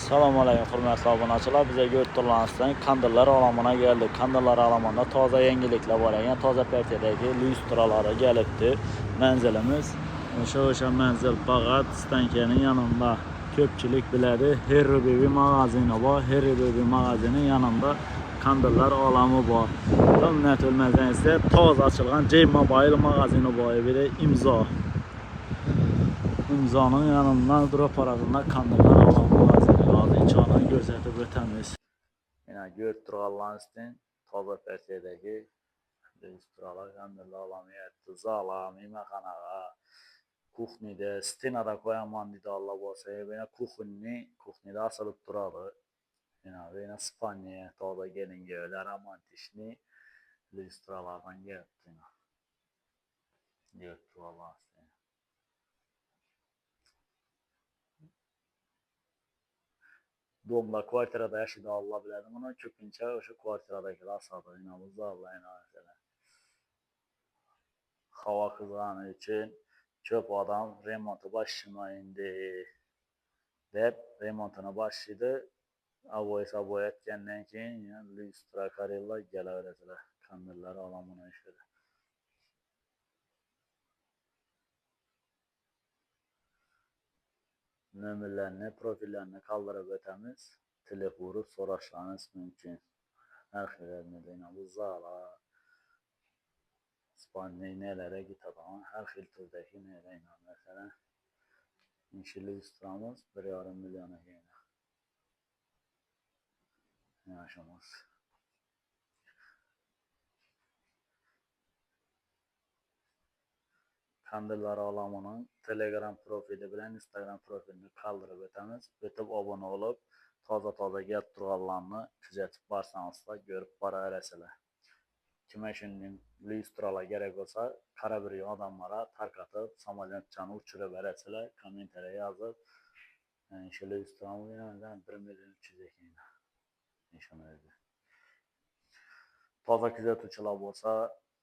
Assalomu alaykum hurmatli obunachilar. Bizga yo'rttirlanisdan kandillar olamına geldik. Kandillar olamında toza yangiliklar bor ekan. Toza partiyadagi lyustralari kelibdi. Manzilimiz o'sha manzil faqat stansiyaning yanında. Ko'pchilik biladi, Harry Baby magazini bor. Harry Baby magazini yanında kandillar olami bor. Bundan o'tmazdan esa toza ochilgan J-Mobile magazini bor. Bir de imzo. İmzanın yanından drop arasında kandillar olami magazini yazı içanı gözetib o'tamiz. Yine yo'rttirganlar için toza partiyadagi lyustralar kandillar olami yetdi. Zala, mehmonxonaga, kuxnida, stenada qo'yaman deydiganlar bo'lsa, yana kuxnida asilib turadi. Yana Spaniya toza gelinga romantikni lyustralardan geldi. Yo'rttirganlar Domla kvartirada yaşaydı Allah biladi. Buni ko'pincha o'sha kvartiradagilar sotadi. Bu zallarni mesela. Havo qizg'ani uchun ko'p odam remontni boshlaydi deb remontini boshlaydi. Bo'yatgandan keyin lyustra karellar kelaveradilar. Kandillar olamini ishida. Nomerlarni, profillarni qoldirib o'tamiz. Telefon urib so'rashingiz mumkin. Narxlarni bu zala Spaniya nelere gitadigan her xil turdagi nelar mesela inshili lyustramiz 1,5 million gayna. Yaşamız. Kandillar olamının Telegram profili bilan Instagram profilini qoldirib o'tamiz. O'tib obuna olup toza kelib turganlarni kuzatib borsangiz ko'rib boraverasizlar. Kime şimdi lyustralar gerek olsa kara bir adamlara tarqatib samolyotchani uçurib berasizlar. Kommentariya yazib şu lyustramı 1 million 300 ekan. Nishonaydi. Toza kuzatuvchilar bo'lsa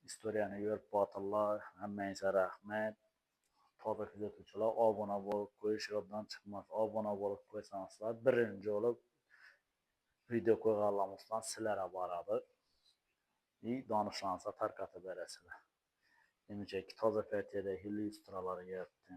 istoriyani ko'rib botirlar. Hammangizga rahmat. Toza kuzatuvchilar obuna bo'lib qo'yish yoddan chiqmas. Obuna bo'lib qo'ysangizlar birinchi bo'lib video qo'yganlarimizdan sizlarga boradi. Danışlarınıza tarqatib berasizlar. Demek ki toza partiyadagi lyustralar yaptı.